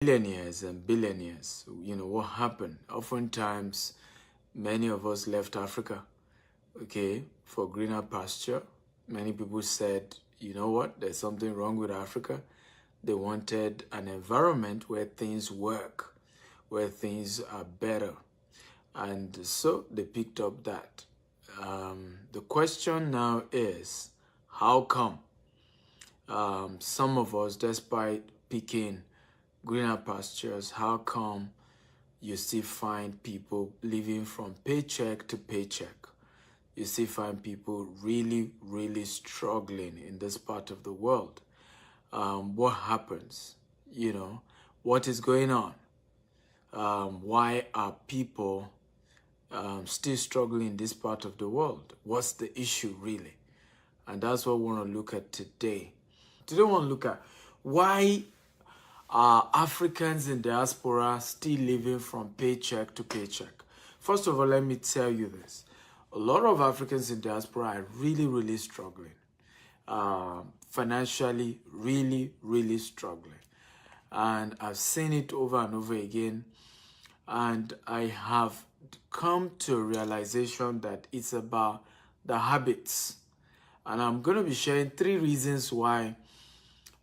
Millionaires and billionaires, what happened? Oftentimes, many of us left Africa, okay, for greener pasture. Many people said, you know what, there's something wrong with Africa. They wanted an environment where things work, where things are better. And so they picked up that. The question now is, how come some of us, despite picking greener pastures, how come you still find people living from paycheck to paycheck? You still find people really, really struggling in this part of the world. What happens? What is going on? Why are people still struggling in this part of the world? What's the issue really? And that's what we want to look at today. Today we want to look at why are Africans in diaspora still living from paycheck to paycheck. First of all, let me tell you this. A lot of Africans in diaspora are really, really struggling. Financially, really, really struggling. And I've seen it over and over again. And I have come to a realization that it's about the habits. And I'm going to be sharing 3 reasons why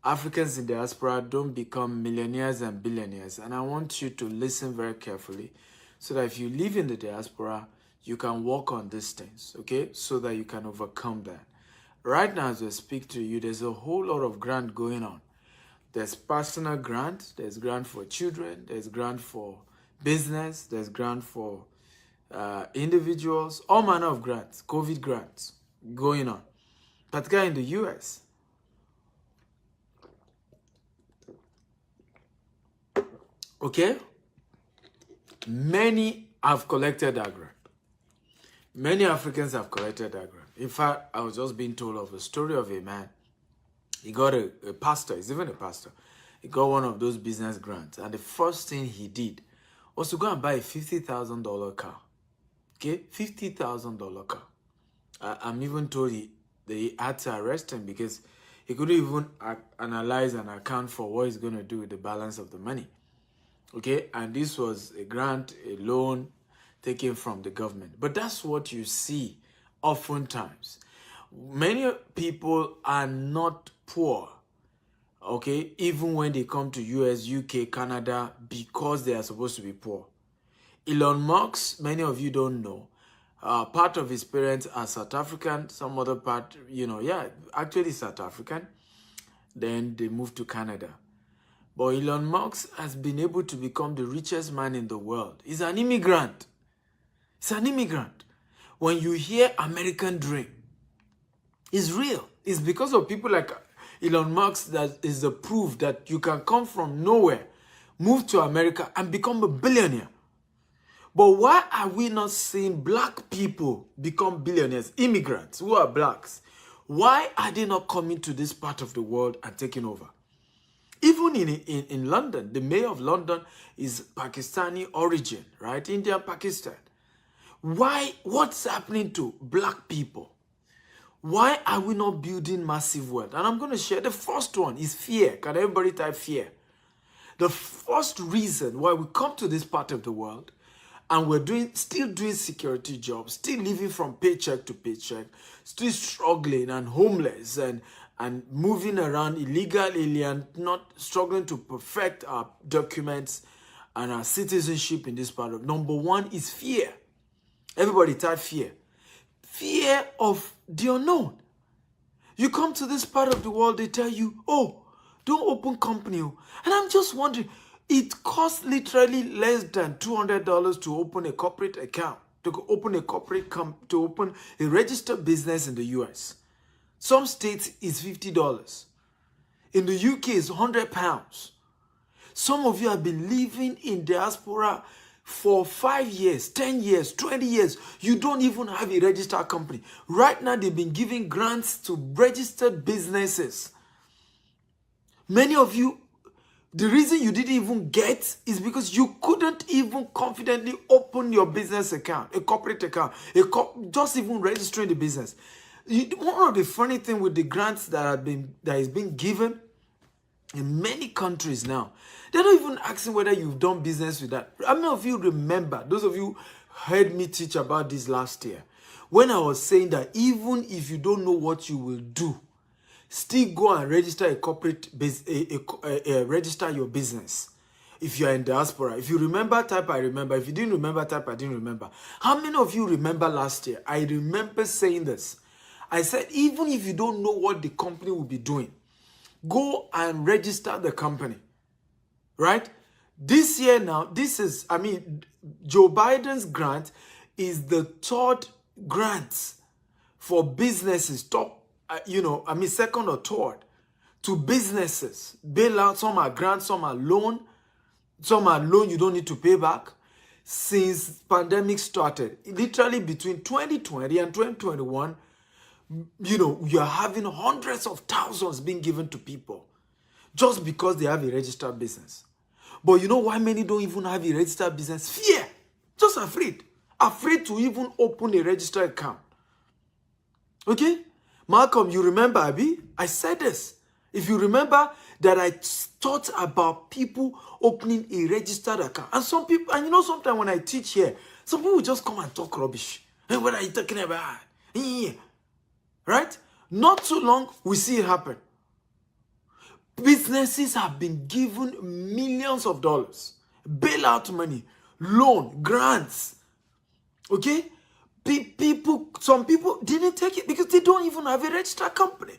Africans in diaspora don't become millionaires and billionaires. And I want you to listen very carefully so that if you live in the diaspora, you can work on these things, okay? So that you can overcome that. Right now, as I speak to you, there's a whole lot of grant going on. There's personal grant, there's grant for children, there's grant for business, there's grant for individuals, all manner of grants, COVID grants going on, particularly in the US. Okay? Many have collected that grant. Many Africans have collected that grant. In fact, I was just being told of a story of a man. He got a pastor, he's even a pastor. He got one of those business grants. And the first thing he did was to go and buy a $50,000 car. Okay? $50,000 car. I'm even told they had to arrest him because he couldn't even analyze and account for what he's going to do with the balance of the money. Okay, and this was a grant, a loan taken from the government. But that's what you see oftentimes. Many people are not poor, okay, even when they come to US, UK, Canada, because they are supposed to be poor. Elon Musk, many of you don't know, part of his parents are South African, some other part, actually South African. Then they moved to Canada. But Elon Musk has been able to become the richest man in the world. He's an immigrant. He's an immigrant. When you hear American dream, it's real. It's because of people like Elon Musk that is the proof that you can come from nowhere, move to America, and become a billionaire. But why are we not seeing black people become billionaires, immigrants who are blacks? Why are they not coming to this part of the world and taking over? Even in London, the mayor of London is Pakistani origin, right? India, Pakistan. Why? What's happening to black people? Why are we not building massive wealth? And I'm going to share. The first one is fear. Can everybody type fear? The first reason why we come to this part of the world and we're still doing security jobs, still living from paycheck to paycheck, still struggling and homeless and moving around illegal alien, not struggling to perfect our documents and our citizenship in this part of. Number 1 is fear. Everybody type fear. Fear of the unknown. You come to this part of the world, they tell you, oh, don't open company. And I'm just wondering, it costs literally less than $200 to open a corporate account, to open a registered business in the US. Some states is $50. In the UK, it's £100. Some of you have been living in diaspora for 5 years, 10 years, 20 years. You don't even have a registered company. Right now, they've been giving grants to registered businesses. Many of you, the reason you didn't even get is because you couldn't even confidently open your business account, a corporate account, just even registering the business. One of the funny things with the grants that is being given In many countries now, they're not even asking whether you've done business with that. How many of you remember, those of you heard me teach about this last year, when I was saying that even if you don't know what you will do, still go and register a corporate register your business. If you are in diaspora, if you remember, type I remember. If you didn't remember, type I didn't remember. How many of you remember last year? I remember saying this. I said, even if you don't know what the company will be doing, go and register the company, right? This year now, this is, Joe Biden's grant is the third grant for businesses, second or third to businesses. Bailout, some are grants, some are loan you don't need to pay back. Since pandemic started, literally between 2020 and 2021, you're having hundreds of thousands being given to people just because they have a registered business. But you know why many don't even have a registered business? Fear. Just afraid. Afraid to even open a registered account. Okay? Malcolm, you remember, Abi? I said this. If you remember that I thought about people opening a registered account. And some people, and sometimes when I teach here, some people will just come and talk rubbish. Hey, what are you talking about? Yeah. Right? Not too long, we see it happen. Businesses have been given millions of dollars. Bailout money, loan, grants. Okay? Some people didn't take it because they don't even have a registered company.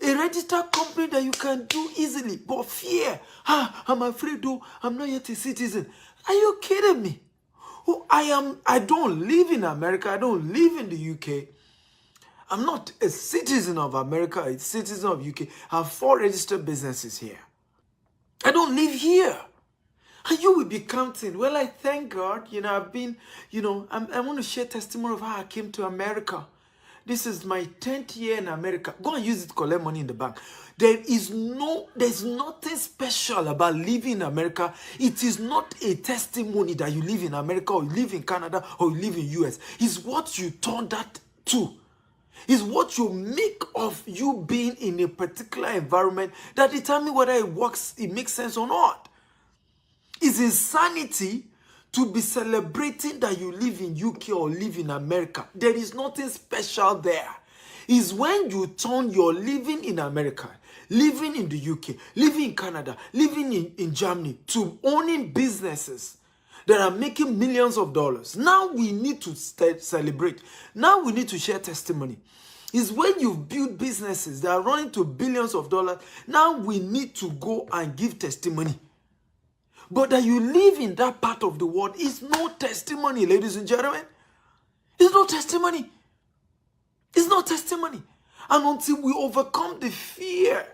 A registered company that you can do easily. But fear. I'm afraid I'm not yet a citizen. Are you kidding me? I don't live in America. I don't live in the UK. I'm not a citizen of America, a citizen of UK. I have 4 registered businesses here. I don't live here. And you will be counting. Well, I thank God, I've been, I want to share testimony of how I came to America. This is my 10th year in America. Go and use it to collect money in the bank. There's nothing special about living in America. It is not a testimony that you live in America or you live in Canada or you live in US. It's what you turn that to. Is what you make of you being in a particular environment that determines whether it makes sense or not. It's insanity to be celebrating that you live in UK or live in America. There is nothing special there. It's when you turn your living in America, living in the UK, living in Canada, living in Germany to owning businesses that are making millions of dollars. Now we need to celebrate. Now we need to share testimony. It's when you've built businesses that are running to billions of dollars. Now we need to go and give testimony. But that you live in that part of the world is no testimony, ladies and gentlemen. It's no testimony. It's no testimony. And until we overcome the fear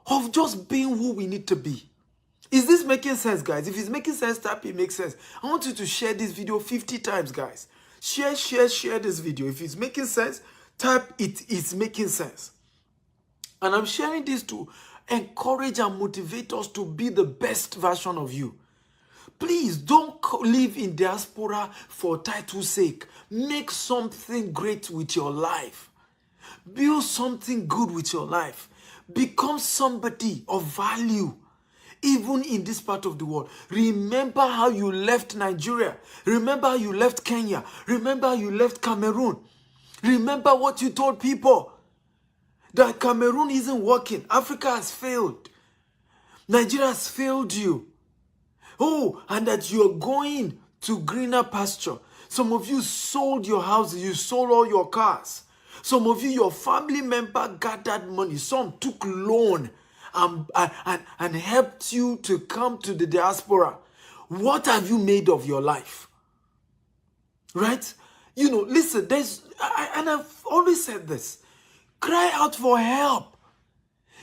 of just being who we need to be. Is this making sense, guys? If it's making sense, type it makes sense. I want you to share this video 50 times, guys. Share this video. If it's making sense, type it's making sense. And I'm sharing this to encourage and motivate us to be the best version of you. Please don't live in diaspora for title's sake. Make something great with your life. Build something good with your life. Become somebody of value. Even in this part of the world. Remember how you left Nigeria. Remember how you left Kenya. Remember how you left Cameroon. Remember what you told people. That Cameroon isn't working. Africa has failed. Nigeria has failed you. Oh, and that you're going to greener pasture. Some of you sold your houses. You sold all your cars. Some of you, your family member gathered money. Some took loan and helped you to come to the diaspora. What have you made of your life? Right? Listen, and I've always said this. Cry out for help.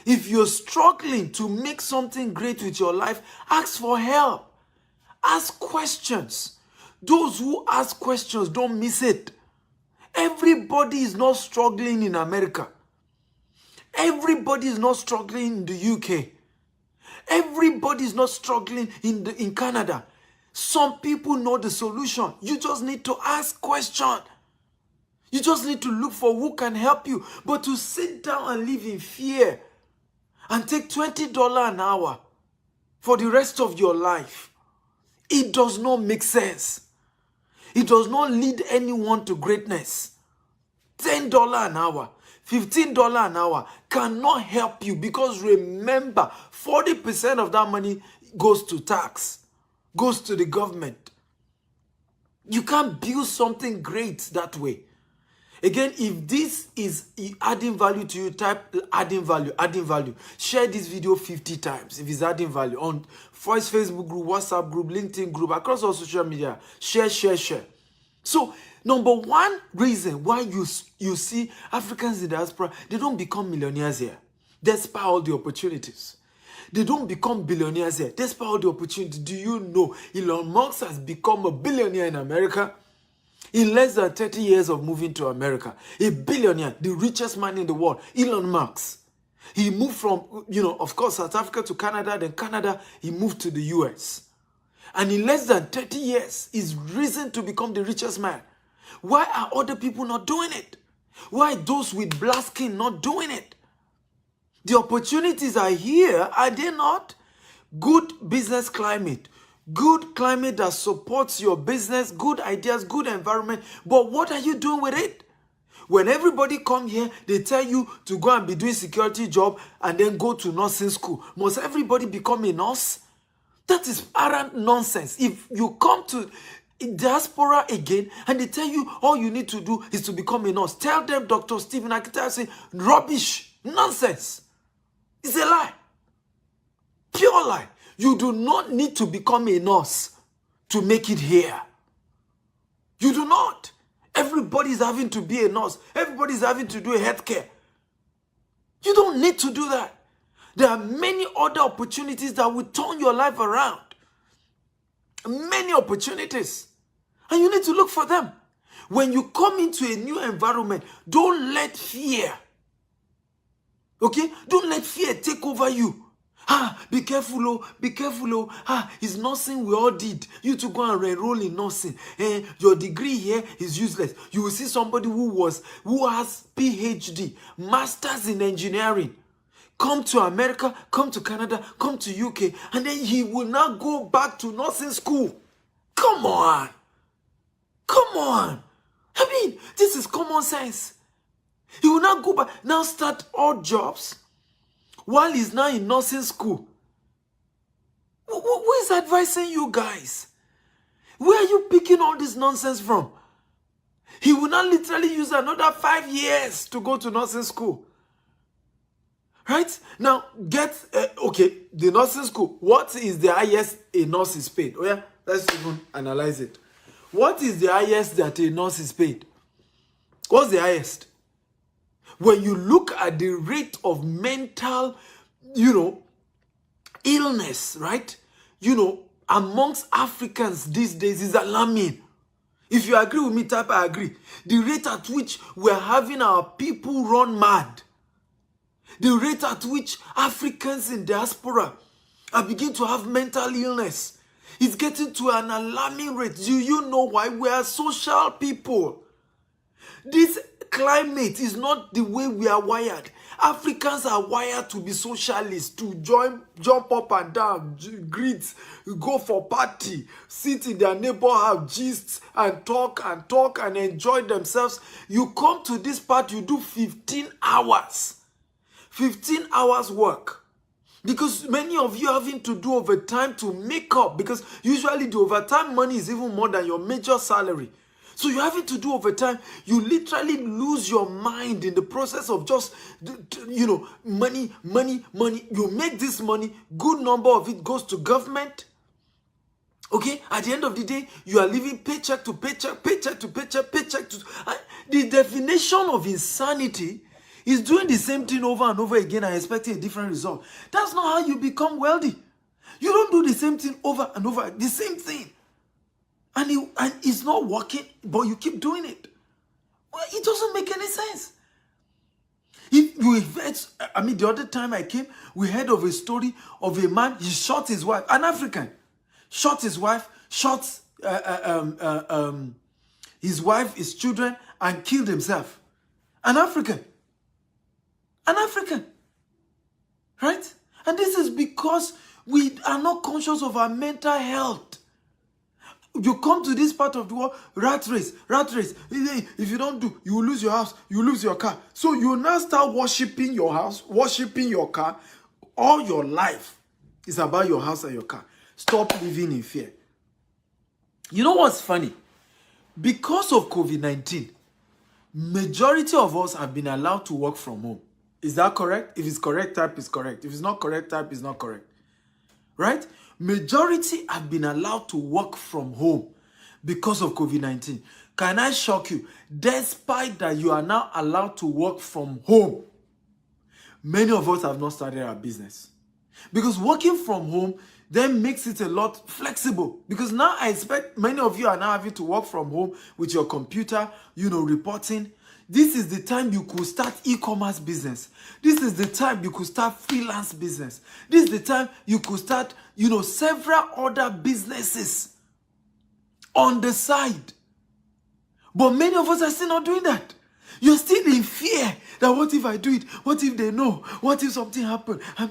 If you're struggling to make something great with your life, ask for help. Ask questions. Those who ask questions don't miss it. Everybody is not struggling in America. Everybody is not struggling in the UK. Everybody is not struggling in Canada. Some people know the solution. You just need to ask questions. You just need to look for who can help you. But to sit down and live in fear and take $20 an hour for the rest of your life. It does not make sense. It does not lead anyone to greatness. $10 an hour, $15 an hour cannot help you, because remember, 40% of that money goes to tax, goes to the government. You can't build something great that way. Again, if this is adding value to you, type adding value, adding value. Share this video 50 times if it's adding value on Voice Facebook group, WhatsApp group, LinkedIn group, across all social media. Share, share, share. So, number one reason why you see Africans in diaspora, they don't become millionaires here, despite all the opportunities. They don't become billionaires here, despite all the opportunities. Do you know Elon Musk has become a billionaire in America? In less than 30 years of moving to America, a billionaire, the richest man in the world, Elon Musk. He moved from, of course, South Africa to Canada, then Canada, he moved to the US. And in less than 30 years, he's risen to become the richest man. Why are other people not doing it? Why are those with black skin not doing it? The opportunities are here, are they not? Good business climate. Good climate that supports your business, good ideas, good environment. But what are you doing with it? When everybody come here, they tell you to go and be doing security job and then go to nursing school. Must everybody become a nurse? That is arrant nonsense. If you come to diaspora again and they tell you all you need to do is to become a nurse, tell them Dr. Stephen Akita say rubbish, nonsense. It's a lie. Pure lie. You do not need to become a nurse to make it here. You do not. Everybody's having to be a nurse. Everybody's having to do a healthcare. You don't need to do that. There are many other opportunities that will turn your life around. Many opportunities. And you need to look for them. When you come into a new environment, don't let fear, okay? Don't let fear take over you. Be careful, oh, be careful, oh. It's nursing we all did. You to go and enroll in nursing. Your degree here is useless. You will see somebody who has PhD, masters in engineering, come to America, come to Canada, come to UK, and then he will not go back to nursing school. Come on. Come on. I mean, this is common sense. He will not go back, now start odd jobs while he's now in nursing school. Who is advising you guys? Where are you picking all this nonsense from? He will not literally use another 5 years to go to nursing school. Right? Now, the nursing school. What is the highest a nurse is paid? Oh yeah, let's even analyze it. What is the highest that a nurse is paid? What's the highest? When you look at the rate of mental, illness, right? Amongst Africans these days is alarming. If you agree with me, type I agree. The rate at which we're having our people run mad. The rate at which Africans in diaspora are beginning to have mental illness. It's getting to an alarming rate. Do you know why? We are social people. This climate is not the way we are wired. Africans are wired to be socialists, to jump up and down, greet, go for party, sit in their neighbor house, gist and talk and enjoy themselves. You come to this part, you do 15 hours. 15 hours work. Because many of you are having to do overtime to make up, because usually the overtime money is even more than your major salary. So you're having to do overtime. You literally lose your mind in the process of just, money. You make this money, good number of it goes to government. Okay, at the end of the day, you are living paycheck to paycheck, paycheck to paycheck, paycheck to... The definition of insanity is doing the same thing over and over again and expecting a different result. That's not how you become wealthy. You don't do the same thing over and over, the same thing. And it's not working, but you keep doing it. Well, it doesn't make any sense. The other time I came, we heard of a story of a man, he shot his wife, an African, shot his wife, shot his wife, his children, and killed himself. An African. Right? And this is because we are not conscious of our mental health. You come to this part of the world, rat race, rat race. If you don't do, you will lose your house, you will lose your car. So you now start worshiping your house, worshiping your car. All your life is about your house and your car. Stop living in fear. You know what's funny? Because of COVID-19, majority of us have been allowed to work from home. Is that correct? If it's correct, type is correct. If it's not correct, type is not correct. Right? Majority have been allowed to work from home because of COVID-19. Can I shock you? Despite that you are now allowed to work from home, many of us have not started our business. Because working from home then makes it a lot flexible. Because now I expect many of you are now having to work from home with your computer, reporting. This is the time you could start e-commerce business. This is the time you could start freelance business. This is the time you could start, several other businesses on the side. But many of us are still not doing that. You're still in fear that what if I do it? What if they know? What if something happens? I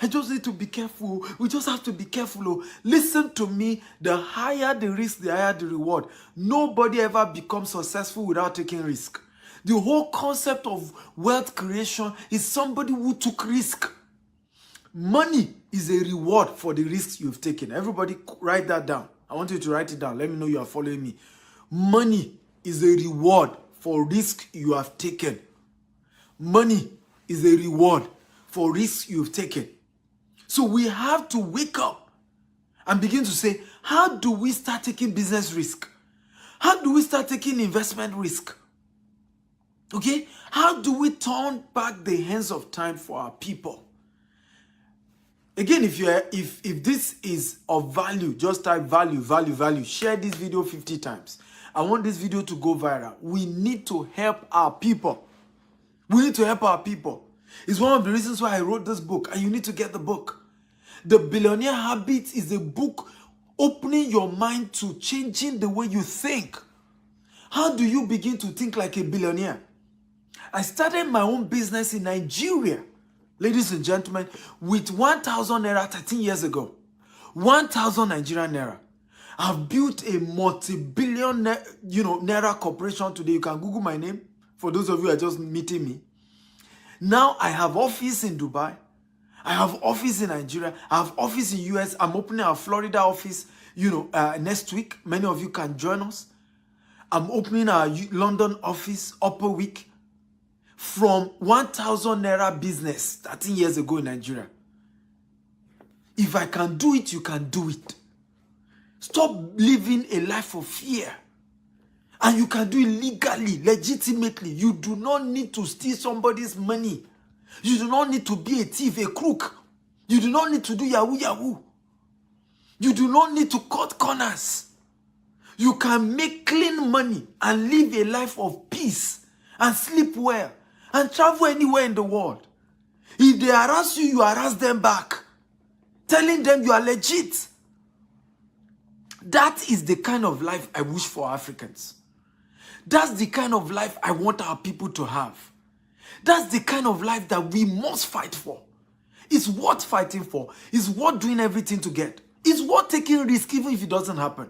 just need to be careful. We just have to be careful. Oh. Listen to me. The higher the risk, the higher the reward. Nobody ever becomes successful without taking risk. The whole concept of wealth creation is somebody who took risk. Money is a reward for the risks you've taken. Everybody write that down. I want you to write it down. Let me know you are following me. Money is a reward for risk you have taken. Money is a reward for risk you've taken. So we have to wake up and begin to say, how do we start taking business risk? How do we start taking investment risk? Okay? How do we turn back the hands of time for our people? Again, if this is of value, just type value, value, value. Share this video 50 times. I want this video to go viral. We need to help our people. We need to help our people. It's one of the reasons why I wrote this book, and you need to get the book. The Billionaire Habit is a book opening your mind to changing the way you think. How do you begin to think like a billionaire? I started my own business in Nigeria, ladies and gentlemen, with 1,000 naira 13 years ago. 1,000 Nigerian naira. I've built a multi-billion, naira corporation today. You can Google my name for those of you who are just meeting me. Now I have office in Dubai. I have office in Nigeria. I have office in US. I'm opening our Florida office, next week. Many of you can join us. I'm opening our London office upper week. From 1,000 naira business 13 years ago in Nigeria. If I can do it, you can do it. Stop living a life of fear. And you can do it legally, legitimately. You do not need to steal somebody's money. You do not need to be a thief, a crook. You do not need to do yahoo yahoo. You do not need to cut corners. You can make clean money and live a life of peace and sleep well and travel anywhere in the world. If they harass you, you harass them back, telling them you are legit. That is the kind of life I wish for Africans. That's the kind of life I want our people to have. That's the kind of life that we must fight for. It's worth fighting for. It's worth doing everything to get. It's worth taking risk even if it doesn't happen.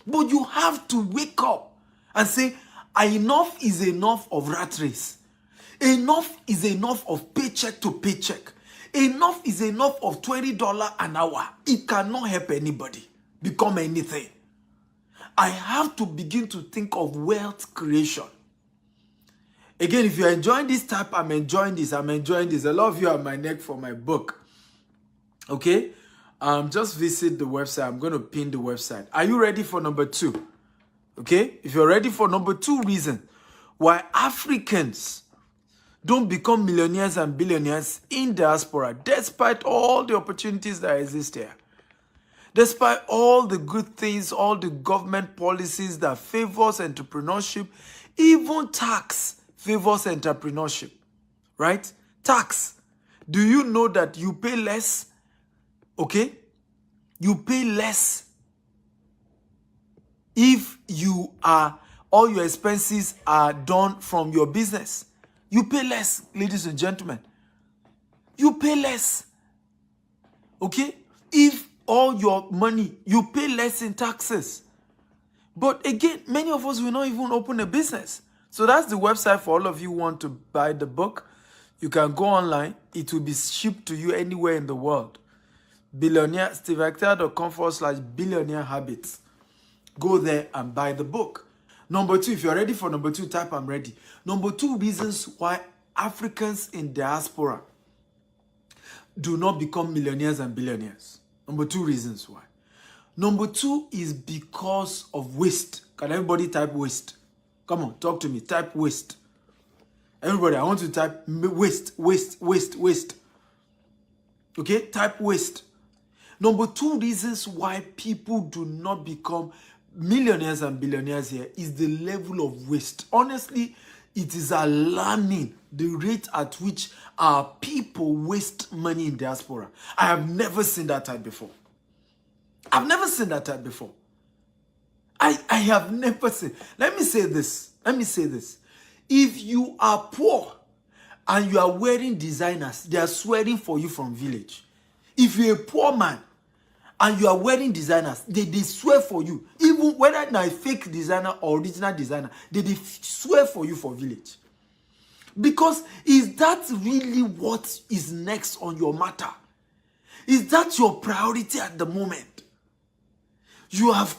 But you have to wake up and say, enough is enough of rat race. Enough is enough of paycheck to paycheck. Enough is enough of $20 an hour. It cannot help anybody become anything. I have to begin to think of wealth creation. Again, if you're enjoying this type, I'm enjoying this. I'm enjoying this. A lot of you are my neck for my book. Okay? Just visit the website. I'm going to pin the website. Are you ready for number 2? Okay? If you're ready for number 2 reason why Africans don't become millionaires and billionaires in diaspora, despite all the opportunities that exist here. Despite all the good things, all the government policies that favors entrepreneurship, even tax favors entrepreneurship, right? Tax. Do you know that you pay less? Okay? You pay less if all your expenses are done from your business. You pay less, ladies and gentlemen. you pay less. Okay? If all your money, you pay less in taxes. But again, many of us will not even open a business. So that's the website for all of you who want to buy the book. You can go online. It will be shipped to you anywhere in the world. Billionaire, stevector.com/billionaire habits. Go there and buy the book. Number 2, if you're ready for number 2, type I'm ready. Number 2 reasons why Africans in diaspora do not become millionaires and billionaires. Number 2 reasons why. Number 2 is because of waste. Can everybody type waste? Come on, talk to me. Type waste. Everybody, I want you to type waste, waste, waste, waste. Okay, type waste. Number 2 reasons why people do not become millionaires and billionaires here is the level of waste. Honestly, it is alarming the rate at which our people waste money in diaspora. I have never seen that type before. I've never seen that type before. I have never seen. Let me say this. If you are poor and you are wearing designers, they are swearing for you from village. If you're a poor man and you are wearing designers, they swear for you. Even whether it's a fake designer or original designer, they swear for you for village. Because is that really what is next on your matter? Is that your priority at the moment? You have,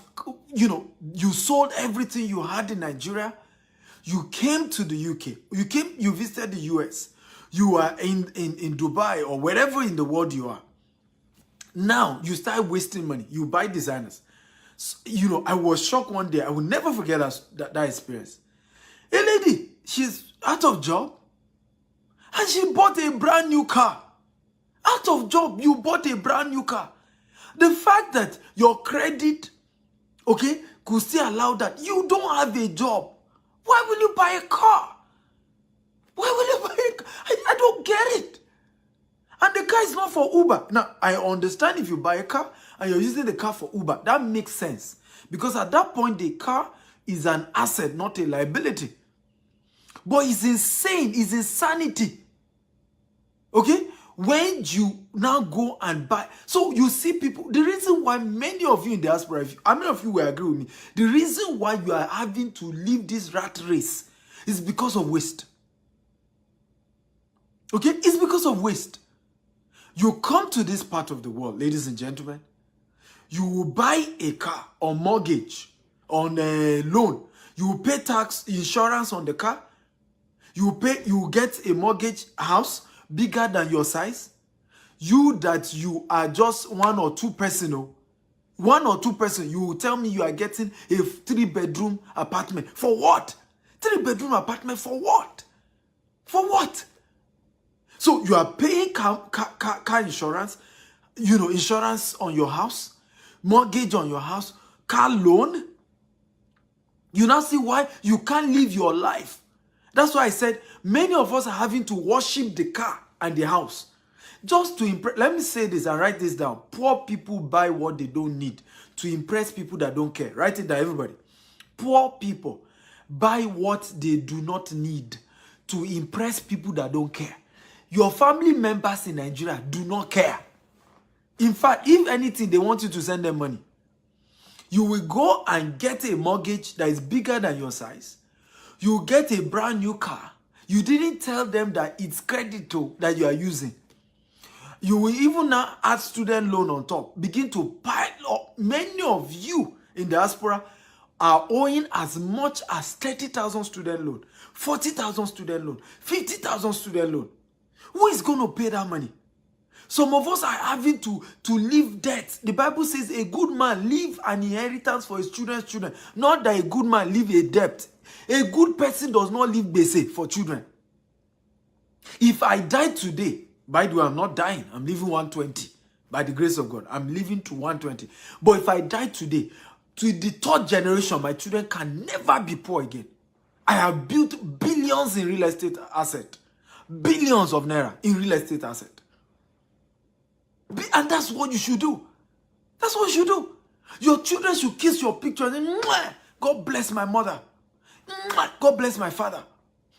you sold everything you had in Nigeria. You came to the UK. You visited the US. You are in Dubai or wherever in the world you are. Now, you start wasting money. You buy designers. So, I was shocked one day. I will never forget that experience. A lady, she's out of job. And she bought a brand new car. Out of job, you bought a brand new car. The fact that your credit, could still allow that. You don't have a job. Why will you buy a car? Why will you buy a car? I don't get it. And the car is not for Uber. Now, I understand if you buy a car and you're using the car for Uber. That makes sense. Because at that point, the car is an asset, not a liability. But it's insane. It's insanity. Okay? When you now go and buy. So you see people. The reason why many of you in diaspora, how many of you will agree with me? The reason why you are having to live this rat race is because of waste. Okay? It's because of waste. You come to this part of the world, ladies and gentlemen, you will buy a car on mortgage, on a loan. You will pay tax, insurance on the car. You will get a mortgage house bigger than your size. You are just one or two person, you will tell me you are getting a 3-bedroom apartment. For what? 3-bedroom apartment for what? For what? So you are paying car insurance, insurance on your house, mortgage on your house, car loan. You now see why you can't live your life. That's why I said many of us are having to worship the car and the house. Just to impress. Let me say this and write this down. Poor people buy what they don't need to impress people that don't care. Write it down, everybody. Poor people buy what they do not need to impress people that don't care. Your family members in Nigeria do not care. In fact, if anything, they want you to send them money. You will go and get a mortgage that is bigger than your size. You get a brand new car. You didn't tell them that it's credit that you are using. You will even now add student loan on top. Begin to pile up. Many of you in diaspora are owing as much as 30,000 student loan, 40,000 student loan, 50,000 student loan. Who is going to pay that money? Some of us are having to leave debt. The Bible says a good man leave an inheritance for his children's children. Not that a good man leave a debt. A good person does not leave bese for children. If I die today, by the way, I'm not dying. I'm living 120. By the grace of God, I'm living to 120. But if I die today, to the 3rd generation, my children can never be poor again. I have built billions in real estate asset. Billions of naira in real estate asset. And that's what you should do. That's what you should do. Your children should kiss your picture and say, "Mwah! God bless my mother. Mwah! God bless my father.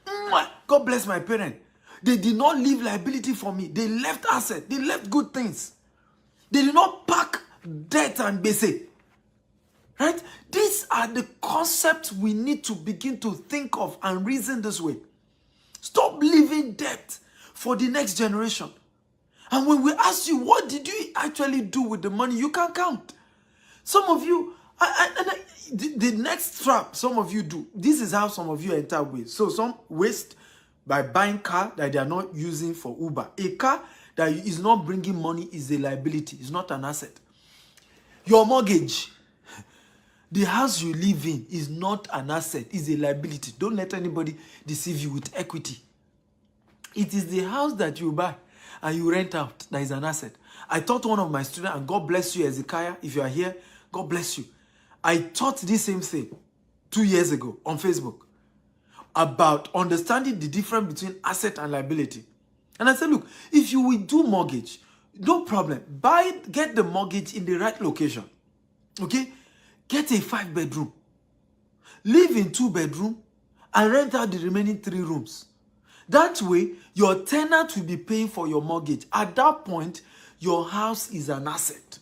Mwah! God bless my parent." They did not leave liability for me. They left asset. They left good things. They did not pack debt and basic. Right? These are the concepts we need to begin to think of and reason this way. Stop leaving debt for the next generation. And when we ask you, what did you actually do with the money? You can count. Some of you, the next trap some of you do, this is how some of you enter waste. So some waste by buying car that they are not using for Uber. A car that is not bringing money is a liability. It's not an asset. Your mortgage, the house you live in is not an asset. It's a liability. Don't let anybody deceive you with equity. It is the house that you buy and you rent out that is an asset. I taught one of my students, and God bless you, Ezekiah, if you are here, God bless you. I taught this same thing 2 years ago on Facebook about understanding the difference between asset and liability. And I said, look, if you will do mortgage, no problem. Get the mortgage in the right location. Okay? Get a 5-bedroom. Live in 2-bedroom and rent out the remaining 3 rooms. That way, your tenant will be paying for your mortgage. At that point, your house is an asset.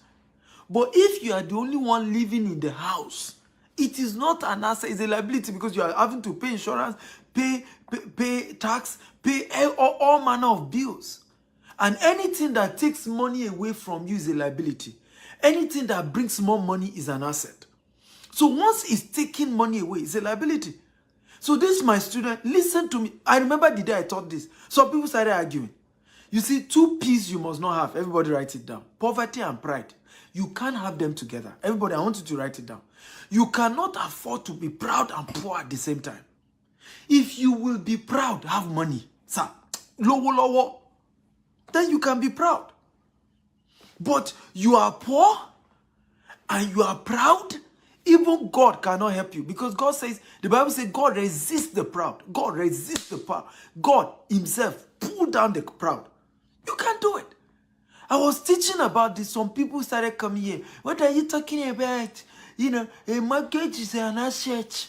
But if you are the only one living in the house, it is not an asset, it's a liability, because you are having to pay insurance, pay tax, pay all manner of bills. And anything that takes money away from you is a liability. Anything that brings more money is an asset. So once it's taking money away, it's a liability. So this is my student, listen to me. I remember the day I taught this. Some people started arguing. You see, 2 P's you must not have. Everybody write it down. Poverty and pride. You can't have them together. Everybody, I want you to write it down. You cannot afford to be proud and poor at the same time. If you will be proud, have money, sir, low, then you can be proud. But you are poor and you are proud, even God cannot help you, because God says, the Bible says, God resists the proud. God resists the proud. God himself pull down the proud. You can't do it. I was teaching about this. Some people started coming here. What are you talking about? You know, a mortgage is an asset.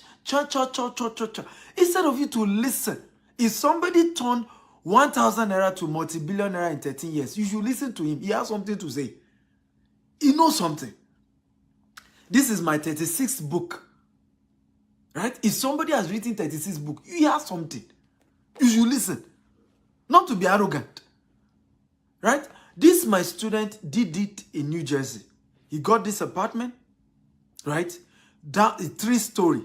Instead of you to listen, if somebody turned 1,000 naira to multi-billion naira in 13 years, you should listen to him. He has something to say. He knows something. This is my 36th book. Right? If somebody has written 36 books, he has something. You should listen. Not to be arrogant. Right? This, my student, did it in New Jersey. He got this apartment, right? Down, a 3-story.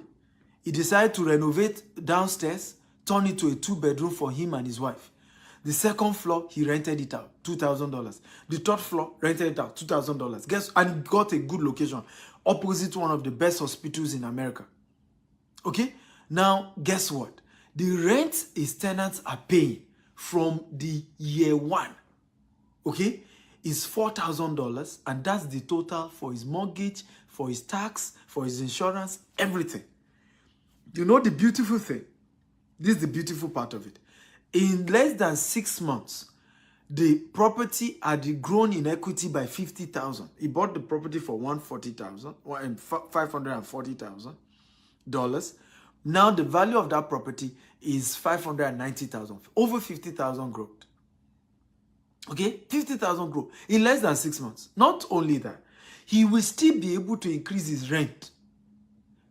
He decided to renovate downstairs, turn it to a 2-bedroom for him and his wife. The 2nd floor, he rented it out, $2,000. The 3rd floor, rented it out, $2,000. And he got a good location, opposite one of the best hospitals in America. Okay? Now, guess what? The rent his tenants are paying from the year 1, okay, is $4,000, and that's the total for his mortgage, for his tax, for his insurance, everything. You know the beautiful thing? This is the beautiful part of it. In less than 6 months, the property had grown in equity by $50,000. He bought the property for $540,000. Now the value of that property is $590,000. Over $50,000 growth. Okay, 50,000 growth in less than 6 months. Not only that, he will still be able to increase his rent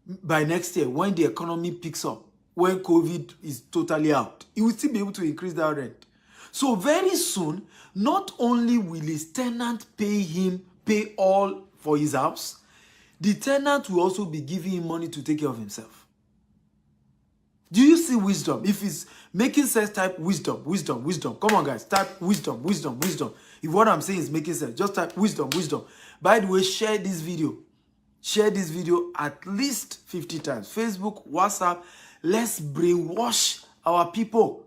by next year when the economy picks up, when COVID is totally out. He will still be able to increase that rent. So very soon, not only will his tenant pay all for his house, the tenant will also be giving him money to take care of himself. Do you see wisdom? If it's making sense, type wisdom. Come on, guys, type wisdom. If what I'm saying is making sense, just type wisdom. By the way, share this video. Share this video at least 50 times. Facebook, WhatsApp. Let's brainwash our people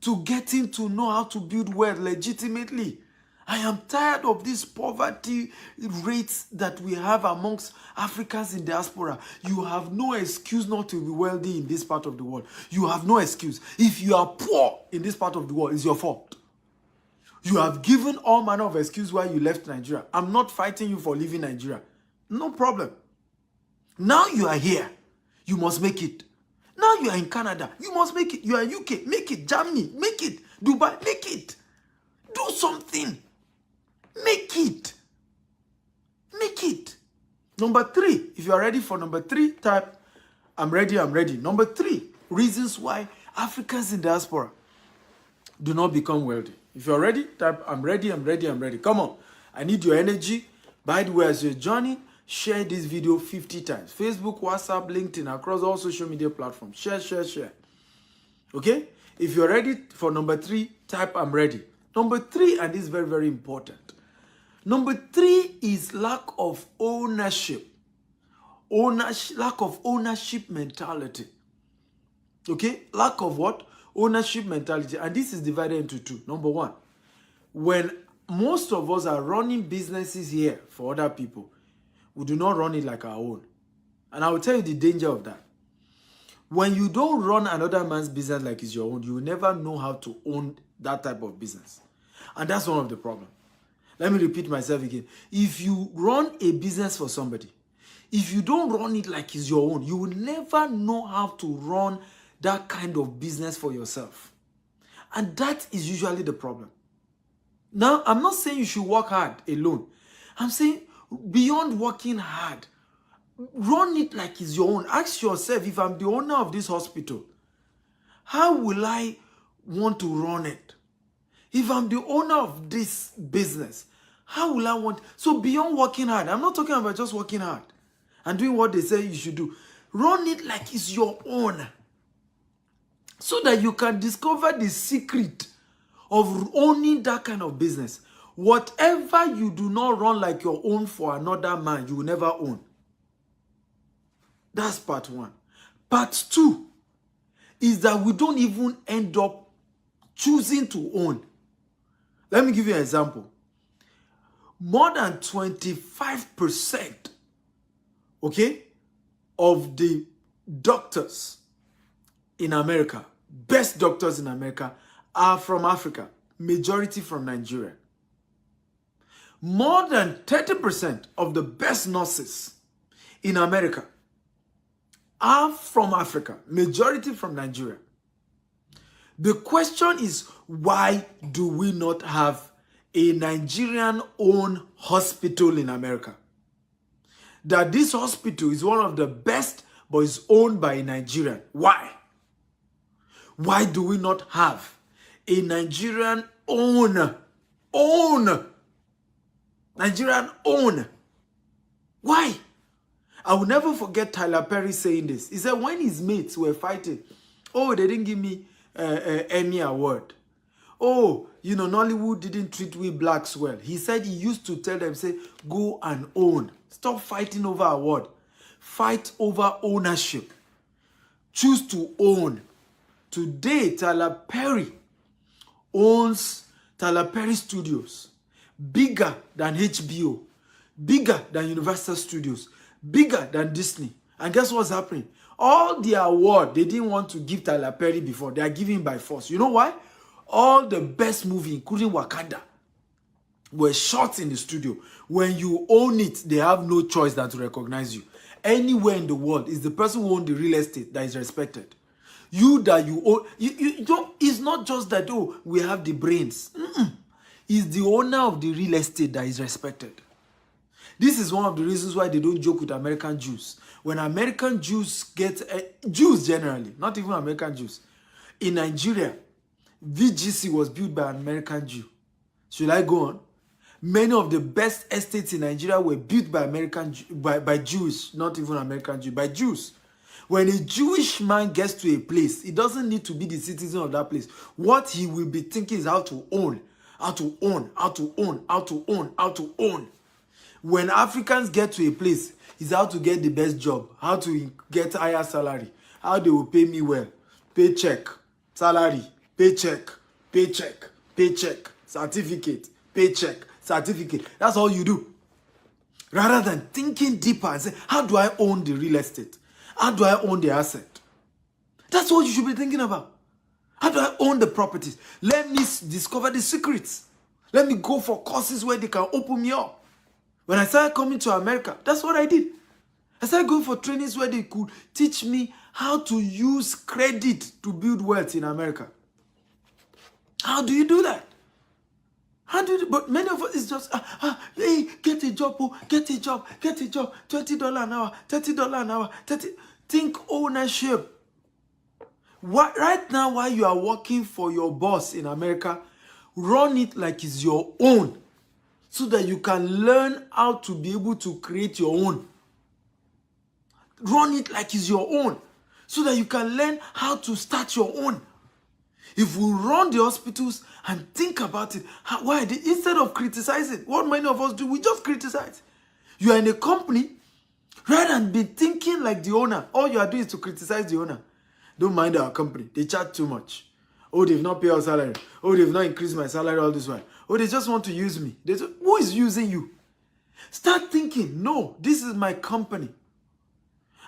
to getting to know how to build wealth legitimately. I am tired of this poverty rates that we have amongst Africans in diaspora. You have no excuse not to be wealthy in this part of the world. You have no excuse. If you are poor in this part of the world, it's your fault. You have given all manner of excuse why you left Nigeria. I'm not fighting you for leaving Nigeria. No problem. Now you are here. You must make it. Now you are in Canada. You must make it. You are in UK. Make it. Germany. Make it. Dubai. Make it. Do something. Make it. Make it. Number 3. If you are ready for number 3, type, I'm ready, I'm ready. Number 3, reasons why Africans in diaspora do not become wealthy. If you're ready, type, I'm ready, I'm ready, I'm ready. Come on. I need your energy. By the way, as you're joining, share this video 50 times. Facebook, WhatsApp, LinkedIn, across all social media platforms. Share, share, share. Okay? If you're ready for number 3, type, I'm ready. Number 3, and this is very, very important. Number 3 is lack of ownership. Lack of ownership mentality. Okay? Lack of what? Ownership mentality. And this is divided into 2. Number 1, when most of us are running businesses here for other people, we do not run it like our own. And I will tell you the danger of that. When you don't run another man's business like it's your own, you will never know how to own that type of business. And that's one of the problems. Let me repeat myself again. If you run a business for somebody, if you don't run it like it's your own, you will never know how to run that kind of business for yourself. And that is usually the problem. Now, I'm not saying you should work hard alone. I'm saying beyond working hard, run it like it's your own. Ask yourself, if I'm the owner of this hospital, how will I want to run it? If I'm the owner of this business, how will I want? So beyond working hard, I'm not talking about just working hard and doing what they say you should do. Run it like it's your own, so that you can discover the secret of owning that kind of business. Whatever you do not run like your own for another man, you will never own. That's part 1. Part 2 is that we don't even end up choosing to own. Let me give you an example. More than 25%, okay, of the doctors in America, best doctors in America, are from Africa, majority from Nigeria. More than 30% of the best nurses in America are from Africa, majority from Nigeria. The question is, why do we not have a Nigerian-owned hospital in America? That this hospital is one of the best, but is owned by a Nigerian. Why? Why do we not have a Nigerian-owned? Nigerian-owned. Why? I will never forget Tyler Perry saying this. He said when his mates were fighting, oh, they didn't give me Emmy award. Oh, you know, Nollywood didn't treat we blacks well. He said he used to tell them, say, go and own. Stop fighting over award. Fight over ownership. Choose to own. Today, Tyler Perry owns Tyler Perry Studios. Bigger than HBO. Bigger than Universal Studios. Bigger than Disney. And guess what's happening? All the award they didn't want to give Tyler Perry before, they are giving by force. You know why? All the best movies, including Wakanda, were shot in the studio. When you own it, they have no choice than to recognize you. Anywhere in the world, is the person who owns the real estate that is respected. You that you own, you don't, it's not just that, oh, we have the brains. It's the owner of the real estate that is respected. This is one of the reasons why they don't joke with American Jews. When American Jews get, Jews generally, not even American Jews, in Nigeria, VGC was built by an American Jew. Should I go on? Many of the best estates in Nigeria were built by by Jews, not even American Jews, by Jews. When a Jewish man gets to a place, he doesn't need to be the citizen of that place. What he will be thinking is how to own, how to own, how to own, how to own, how to own. When Africans get to a place, it's how to get the best job, how to get higher salary, how they will pay me well, paycheck, salary, paycheck, paycheck, paycheck, certificate, paycheck, certificate. That's all you do. Rather than thinking deeper and say, how do I own the real estate? How do I own the asset? That's what you should be thinking about. How do I own the properties? Let me discover the secrets. Let me go for courses where they can open me up. When I started coming to America, that's what I did. I started going for trainings where they could teach me how to use credit to build wealth in America. How do you do that? How do you do? But many of us is just, hey, get a job, get a job, $20 an hour, $30 an hour, 30. Think ownership. What, right now, while you are working for your boss in America, run it like it's your own so that you can learn how to be able to create your own. Run it like it's your own so that you can learn how to start your own. If we run the hospitals and think about it, why instead of criticizing, what many of us do, we just criticize. You are in a company, rather than be thinking like the owner. All you are doing is to criticize the owner. Don't mind our company. They charge too much. Oh, they've not paid our salary. Oh, they've not increased my salary all this while. Oh, they just want to use me. Who is using you? Start thinking, no, this is my company.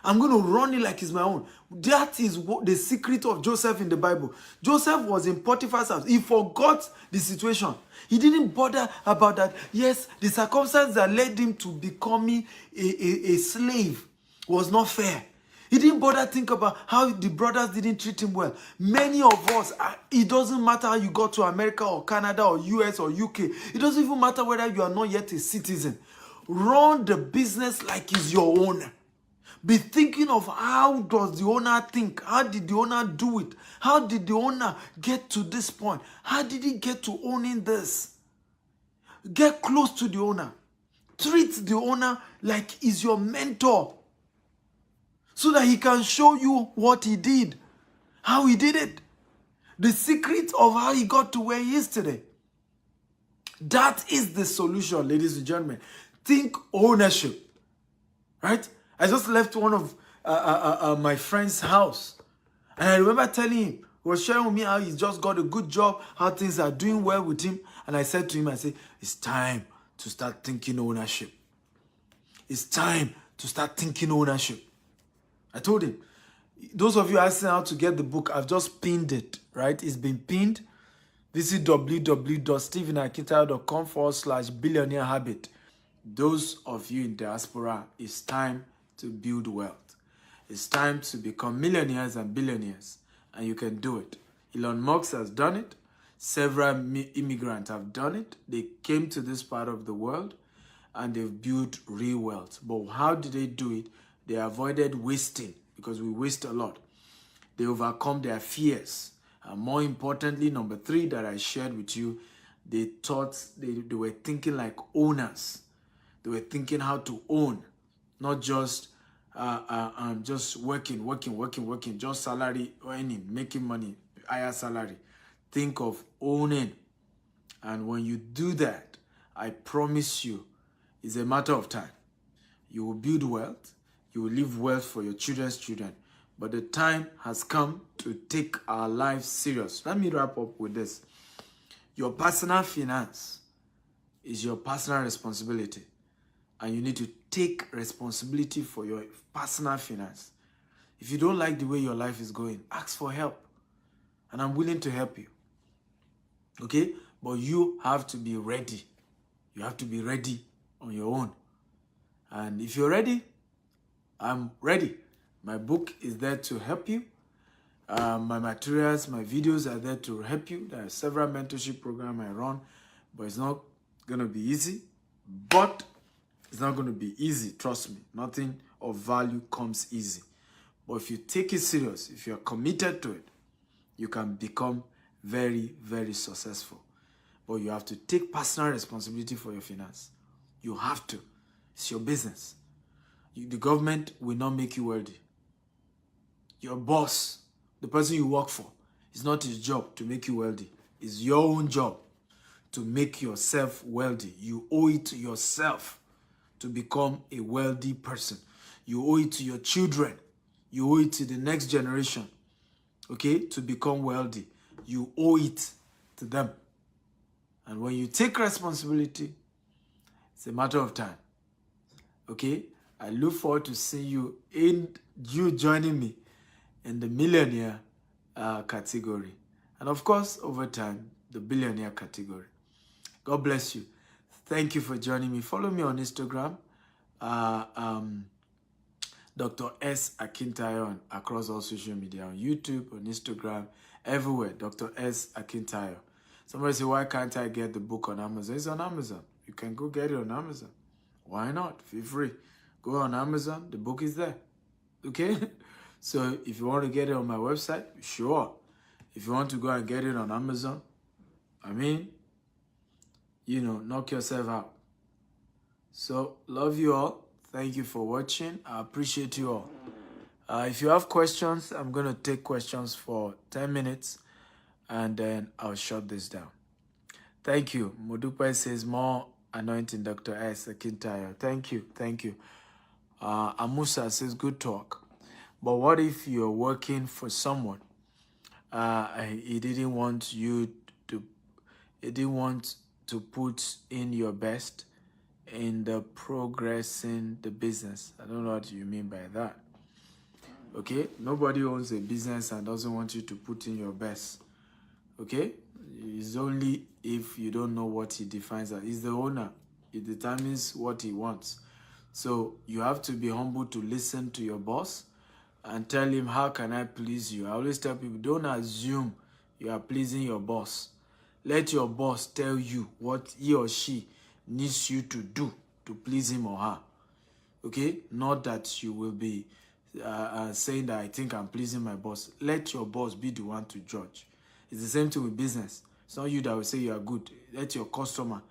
I'm going to run it like it's my own. That is what the secret of Joseph in the Bible. Joseph was in Potiphar's house. He forgot the situation. He didn't bother about that. Yes, the circumstance that led him to becoming a slave was not fair. He didn't bother think about how the brothers didn't treat him well. Many of us, it doesn't matter how you got to America or Canada or US or UK. It doesn't even matter whether you are not yet a citizen. Run the business like it's your own. Be thinking of how does the owner think? How did the owner do it? How did the owner get to this point? How did he get to owning this? Get close to the owner. Treat the owner like he's your mentor so that he can show you what he did, how he did it, the secret of how he got to where he is today. That is the solution, ladies and gentlemen. Think ownership, right? I just left one of my friend's house. And I remember telling him, he was sharing with me how he's just got a good job, how things are doing well with him. And I said to him, it's time to start thinking ownership. It's time to start thinking ownership. I told him, those of you asking how to get the book, I've just pinned it, right? It's been pinned. Visit www.stephenakintayo.com/billionaire habit. Those of you in diaspora, it's time to build wealth. It's time to become millionaires and billionaires, and you can do it. Elon Musk has done it. Several immigrants have done it. They came to this part of the world and they've built real wealth. But how did they do it? They avoided wasting, because we waste a lot. They overcome their fears. And more importantly, number 3 that I shared with you, they were thinking like owners. They were thinking how to own, not just working, just salary earning, making money, higher salary. Think of owning. And when you do that, I promise you, it's a matter of time. You will build wealth. You will leave wealth for your children's children. But the time has come to take our lives serious. Let me wrap up with this. Your personal finance is your personal responsibility. And you need to take responsibility for your personal finance. If you don't like the way your life is going, ask for help. And I'm willing to help you. Okay? But you have to be ready. You have to be ready on your own. And if you're ready, I'm ready. My book is there to help you. My materials, my videos are there to help you. There are several mentorship programs I run, but it's not going to be easy. But it's not going to be easy, trust me. Nothing of value comes easy. But if you take it serious, if you're committed to it, you can become very, very successful. But you have to take personal responsibility for your finance. You have to. It's your business. The government will not make you wealthy. Your boss, the person you work for, it's not his job to make you wealthy. It's your own job to make yourself wealthy. You owe it to yourself to become a wealthy person. You owe it to your children. You owe it to the next generation, okay, to become wealthy. You owe it to them. And when you take responsibility, it's a matter of time, okay? I look forward to seeing you joining me in the millionaire category. And of course, over time, the billionaire category. God bless you. Thank you for joining me. Follow me on Instagram. Dr. S. Akintayo across all social media, on YouTube, on Instagram, everywhere. Dr. S. Akintayo. Somebody say, why can't I get the book on Amazon? It's on Amazon. You can go get it on Amazon. Why not? Feel free. Go on Amazon. The book is there. Okay? So if you want to get it on my website, sure. If you want to go and get it on Amazon, I mean, you know, knock yourself out. So, love you all. Thank you for watching. I appreciate you all. If you have questions, I'm going to take questions for 10 minutes and then I'll shut this down. Thank you. Modupe says more anointing, Dr. S. Akintayo. Thank you. Thank you. Amusa says good talk. But what if you're working for someone? He didn't want to put in your best in the progressing the business. I don't know what you mean by that. Okay, nobody owns a business and doesn't want you to put in your best. Okay, it's only if you don't know what he defines as. He's the owner. He determines what he wants. So you have to be humble to listen to your boss and tell him, how can I please you? I always tell people, don't assume you are pleasing your boss. Let your boss tell you what he or she needs you to do to please him or her. Okay? Not that you will be saying that I think I'm pleasing my boss. Let your boss be the one to judge. It's the same thing with business. It's not you that will say you are good. Let your customer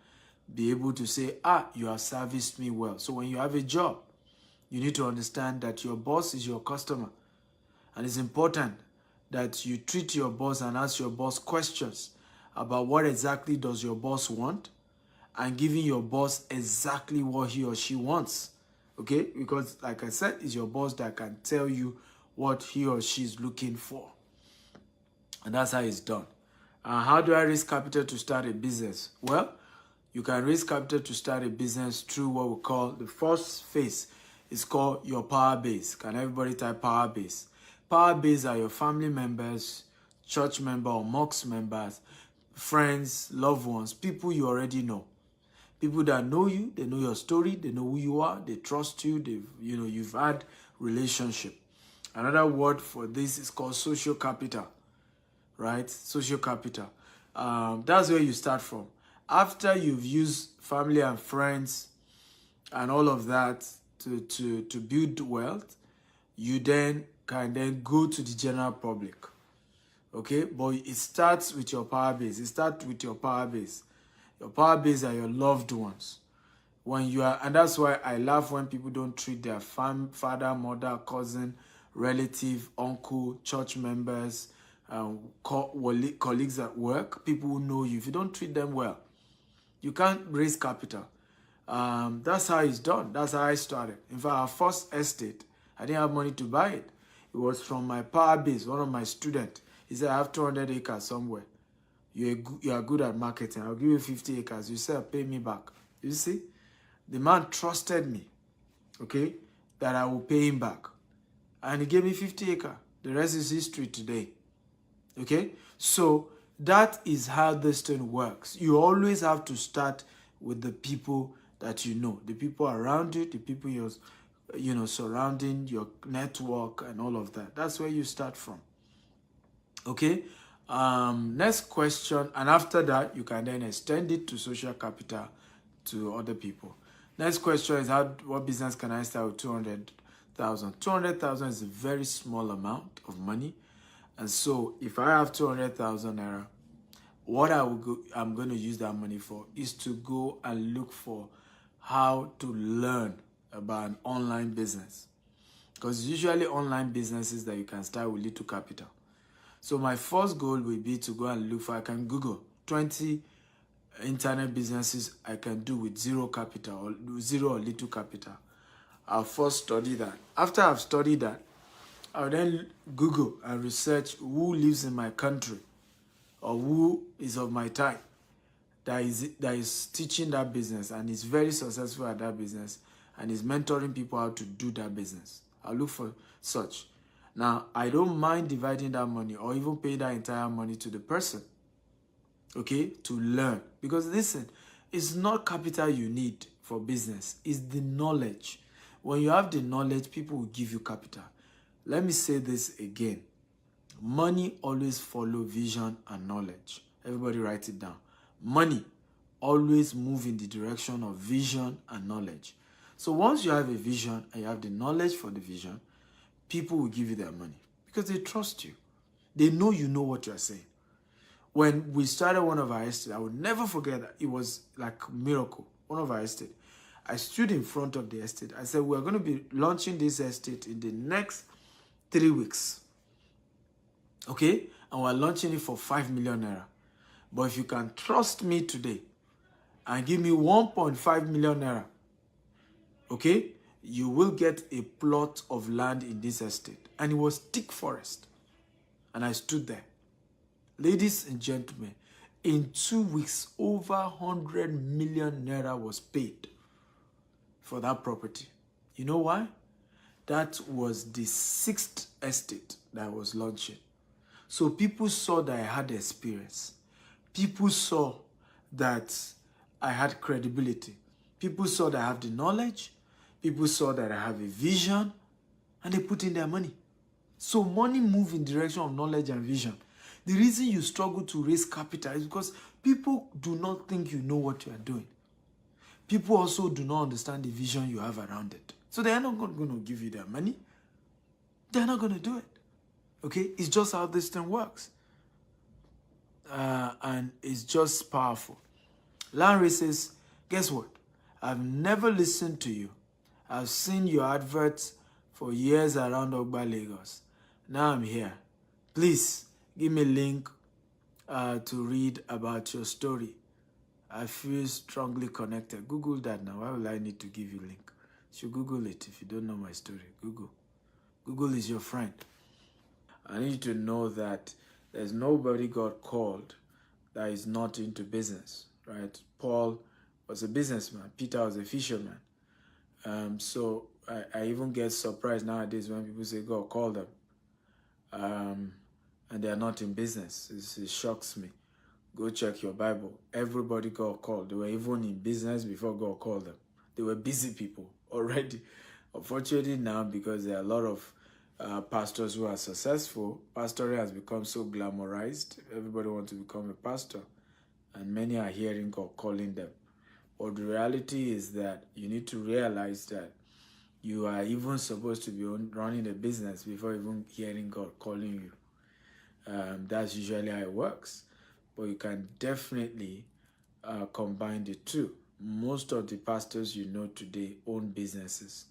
be able to say, you have serviced me well. So when you have a job, you need to understand that your boss is your customer. And it's important that you treat your boss and ask your boss questions about what exactly does your boss want, and giving your boss exactly what he or she wants. Okay? Because like I said, it's your boss that can tell you what he or she is looking for. And that's how it's done. How do I raise capital to start a business? Well, you can raise capital to start a business through what we call the first phase. It's called your power base. Can everybody type power base? Power base are your family members, church member or mosque members, friends, loved ones, people you already know. People that know you, they know your story, they know who you are, they trust you, you've had relationship. Another word for this is called social capital, right? Social capital. That's where you start from. After you've used family and friends and all of that to build wealth, you then can go to the general public. Okay, but it starts with your power base. It starts with your power base. Your power base are your loved ones. And that's why I laugh when people don't treat their father, mother, cousin, relative, uncle, church members, colleagues at work, people who know you. If you don't treat them well, you can't raise capital. That's how it's done. That's how I started. In fact, our first estate, I didn't have money to buy it. It was from my power base, one of my students. He said, I have 200 acres somewhere. You are good at marketing. I'll give you 50 acres. You said, pay me back. You see? The man trusted me, okay, that I will pay him back. And he gave me 50 acres. The rest is history today. Okay? So that is how this thing works. You always have to start with the people that you know, the people around you, the people you're surrounding, your network and all of that. That's where you start from. Okay? Next question, and after that, you can then extend it to social capital to other people. Next question is, what business can I start with 200,000? 200,000 is a very small amount of money. And so if I have 200,000 naira, what I'm going to use that money for is to go and look for how to learn about an online business. Because usually online businesses that you can start with little capital. So my first goal will be to go and look for, I can Google 20 internet businesses I can do with zero capital or zero or little capital. I'll first study that. After I've studied that, I'll then Google and research who lives in my country or who is of my type that is teaching that business and is very successful at that business and is mentoring people how to do that business. I'll look for such. Now, I don't mind dividing that money or even paying that entire money to the person, okay, to learn. Because listen, it's not capital you need for business. It's the knowledge. When you have the knowledge, people will give you capital. Let me say this again. Money always follow vision and knowledge. Everybody write it down. Money always move in the direction of vision and knowledge. So once you have a vision and you have the knowledge for the vision, people will give you their money because they trust you. They know you know what you're saying. When we started one of our estates, I would never forget that. It was like a miracle. One of our estates. I stood in front of the estate. I said, we're going to be launching this estate in the next 3 weeks. Okay? And we're launching it for 5 million naira. But if you can trust me today and give me 1.5 million naira, okay, you will get a plot of land in this estate. And it was thick forest. And I stood there. Ladies and gentlemen, in 2 weeks, over 100 million naira was paid for that property. You know why? That was the 6th estate that I was launching. So people saw that I had experience. People saw that I had credibility. People saw that I have the knowledge. People saw that I have a vision. And they put in their money. So money moves in the direction of knowledge and vision. The reason you struggle to raise capital is because people do not think you know what you are doing. People also do not understand the vision you have around it. So they are not going to give you their money. They're not going to do it. Okay? It's just how this thing works. And it's just powerful. Larry says, guess what? I've never listened to you. I've seen your adverts for years around Ogba, Lagos. Now I'm here. Please, give me a link to read about your story. I feel strongly connected. Google that now. Why will I need to give you a link? You should Google it if you don't know my story. Google. Google is your friend. I need you to know that there's nobody God called that is not into business, right? Paul was a businessman. Peter was a fisherman. So I even get surprised nowadays when people say God called them. And they are not in business. It shocks me. Go check your Bible. Everybody God called. They were even in business before God called them. They were busy people already. Unfortunately now, because there are a lot of pastors who are successful, pastoring has become so glamorized. Everybody wants to become a pastor. And many are hearing God calling them. But the reality is that you need to realize that you are even supposed to be running a business before even hearing God calling you. That's usually how it works. But you can definitely combine the two. Most of the pastors you know today own businesses.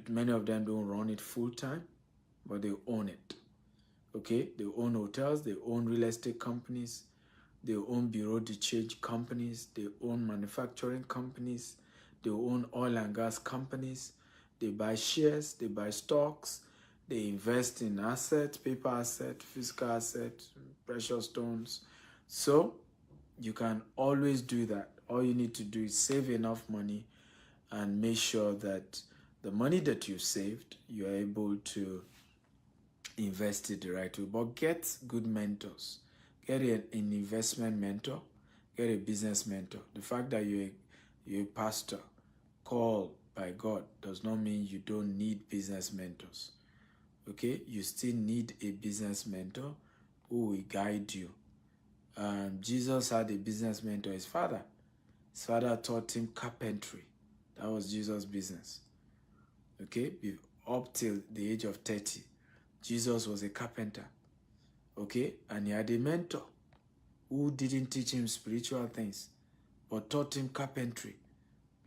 Many of them don't run it full time, but they own it. Okay? They own hotels, they own real estate companies, they own bureau de change companies, they own manufacturing companies, they own oil and gas companies, they buy shares, they buy stocks, they invest in assets, paper assets, physical assets, precious stones. So you can always do that. All you need to do is save enough money and make sure that the money that you saved, you are able to invest it the right way. But get good mentors. Get an investment mentor. Get a business mentor. The fact that you're a pastor called by God does not mean you don't need business mentors. Okay? You still need a business mentor who will guide you. Jesus had a business mentor, his father. His father taught him carpentry. That was Jesus' business. Okay? Up till the age of 30, Jesus was a carpenter. Okay? And he had a mentor who didn't teach him spiritual things, but taught him carpentry,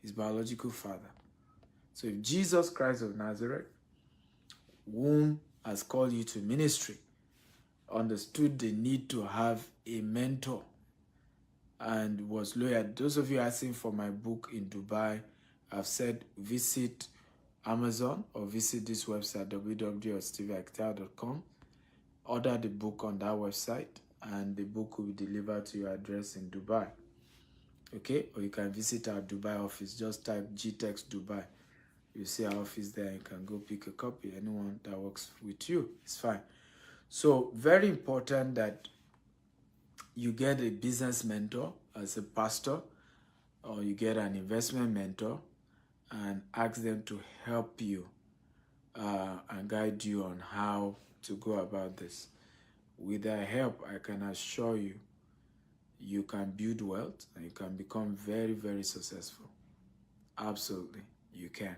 his biological father. So if Jesus Christ of Nazareth, whom has called you to ministry, understood the need to have a mentor and was loyal. Those of you asking for my book in Dubai, I've said visit Amazon or visit this website, www.stevieakital.com. Order the book on that website and the book will be delivered to your address in Dubai. Okay? Or you can visit our Dubai office. Just type GTEX Dubai. You see our office there. You can go pick a copy. Anyone that works with you, it's fine. So very important that you get a business mentor as a pastor, or you get an investment mentor, and ask them to help you and guide you on how to go about this. With their help, I can assure you, you can build wealth and you can become very, very successful. Absolutely, you can.